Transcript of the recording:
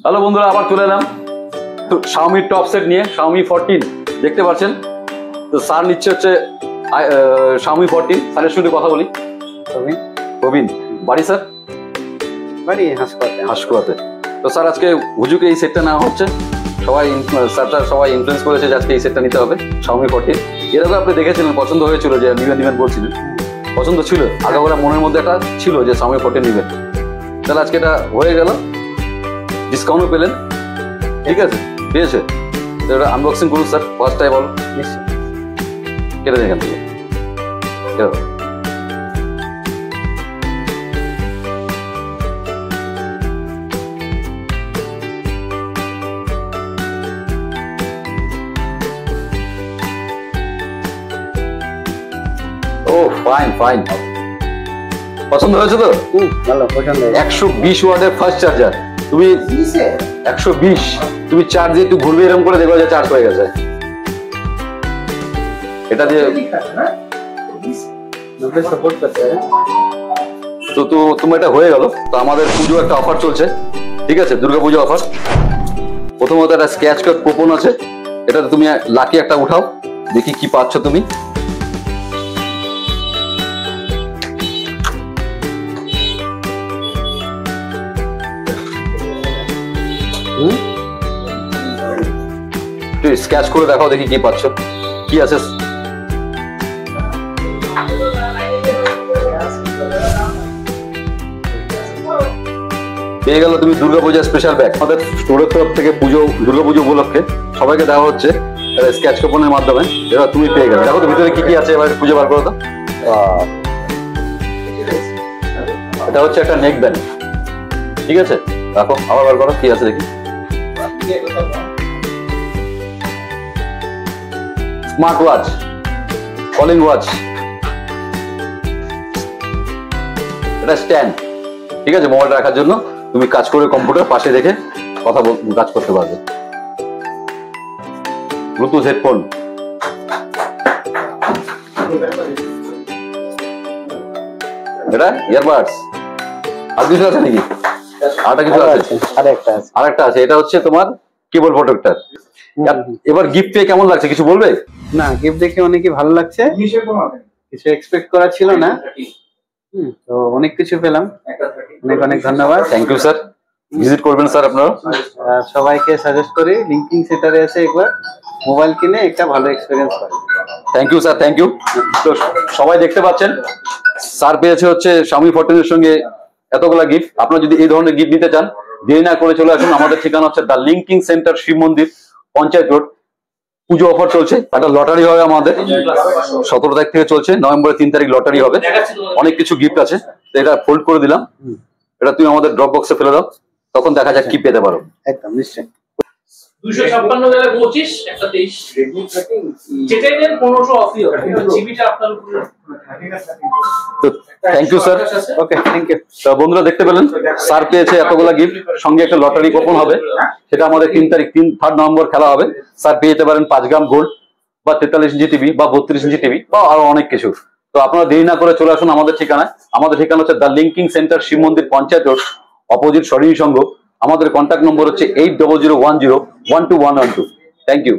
Hello বন্ধুরা, আবার চলে এলাম তো Xiaomi টপ সেট নিয়ে। Xiaomi 14 দেখতে পাচ্ছেন তো। স্যার নিচ্ছে হচ্ছে Xiaomi 14। স্যারের সঙ্গে কথা বলি। প্রবীণ, বাড়ি স্যার? বাড়ি হাসকুয়াতে। তো স্যার আজকে হুজুকে এই সেটটা নেওয়া হচ্ছে। সবাই ইনফ্লুয়েন্স করেছে যে আজকে এই সেটটা নিতে হবে Xiaomi 14। এরকম আপনি দেখেছিলেন, পছন্দ হয়েছিল যে নিবেন বলছিলেন, পছন্দ ছিল আগাগোড়া, মনের মধ্যে একটা ছিল যে Xiaomi 14 নিবেন। তাহলে আজকে এটা হয়ে গেল, ডিসকাউন্টও পেলেন, ঠিক আছে? পেয়েছে তো এটা আনবক্সিং করুন স্যার, ফার্স্ট টাইম বলো। নিশ্চয় কেটে এখান থেকে ও ফাইন ফাইন, পছন্দ হয়েছে তো? ভালো পছন্দ। 120 ওয়াটের ফাস্ট চার্জার। তুমি 120 তুমি চার্জ দিয়ে একটু ঘুরবে, এরকম করে দেখবে যে চার্জ হয়ে গেছে। এটা দিয়ে সাপোর্ট করতে তো তোমার এটা হয়ে গেল। তো আমাদের পুজো একটা অফার চলছে, ঠিক আছে? দুর্গা পুজো অফার। প্রথমত একটা স্ক্র্যাচ কার্ড কুপন আছে, এটাতে তুমি লাকি একটা উঠাও, দেখি কি পাচ্ছ তুমি। স্ক্র্যাচ করে দেখাও, দেখি কি পাচ্ছ, কি আছে। পেয়ে গেল তুমি দুর্গাপূজা স্পেশাল ব্যাগ। আমাদের স্টোরের তরফ থেকে দুর্গাপুজো উপলক্ষে সবাইকে দেওয়া হচ্ছে স্ক্র্যাচ কুপনের মাধ্যমে। এবার তুমি পেয়ে গেলে, দেখো তো ভিতরে কি কি আছে, এবার খুঁজে বার করো তো। এটা হচ্ছে একটা নেক ব্যান্ড, ঠিক আছে? দেখো, আবার বার করো কি আছে দেখি। স্মার্ট ওয়াচ, কলিং ওয়াচ, এটা স্ট্যান্ড, ঠিক আছে? মোবাইল রাখার জন্য তুমি কাজ করে কম্পিউটার পাশে রেখে কাজ করতে পারবে। ব্লুটুথ হেডফোন, এটা ইয়ারবাডস। আর কিছু আছে নাকি? আরেকটা কিছু আছে, আরেকটা আছে। এটা হচ্ছে তোমার কেবল প্রোটেক্টর। এবার গিফট পেয়ে কেমন লাগছে কিছু বলবে? না, গিফট দেখে অনেকই ভালো লাগছে, কিছু এক্সপেক্ট করা ছিল না, তো অনেক কিছু পেলাম। অনেক অনেক ধন্যবাদ। Thank you sir. ভিজিট করবেন স্যার আপনারা। সবাইকে সাজেস্ট করি লিঙ্কিং সেন্টারে এসে একবার মোবাইল কিনে একটা ভালো এক্সপিরিয়েন্স পাবে। Thank you sir, thank you. তো সবাই দেখতে পাচ্ছেন স্যার পেয়েছে হচ্ছে Xiaomi 14 এর সঙ্গে এতগুলা গিফট। আপনারা যদি এই ধরনের গিফট নিতে চান, দেরি না করে চলে আসুন। আমাদের ঠিকানা হচ্ছে the linking center, Shiv Mandir, Panchayat road. Puja offer চলছে, একটা লটারি হবে আমাদের 17 তারিখ থেকে চলছে, নভেম্বরের 3 তারিখ লটারি হবে। অনেক কিছু গিফট আছে, তো এটা ফোল্ড করে দিলাম, এটা তুমি আমাদের ড্রপ বক্সে ফেলে দাও, তখন দেখা যাক কি পেতে পারো। একদম নিশ্চয়। 256 একটা 23 যেটাই নেন 1500 অফই হবে, জিবিটা আপনার উপরে। তো thank you sir. Okay, thank you. তো বন্ধুরা দেখতে পেলেন, স্যার পেয়েছে এতগুলা গিফট, সঙ্গে একটা লটারি কুপন হবে। সেটা আমাদের 3 নভেম্বর খেলা হবে। স্যার পেয়ে যেতে পারেন 5 গ্রাম গোল্ড, বা 43 ইঞ্চি টিভি, বা 32 ইঞ্চি টিভি, বা আরো অনেক কিছু। তো আপনারা দেরি না করে চলে আসুন আমাদের ঠিকানায়। আমাদের ঠিকানা হচ্ছে the linking center, Shiv Mandir, Panchayat road, opposite Sarani Sangha. আমাদের কন্ট্যাক্ট নম্বর হচ্ছে 8001012112। Thank you.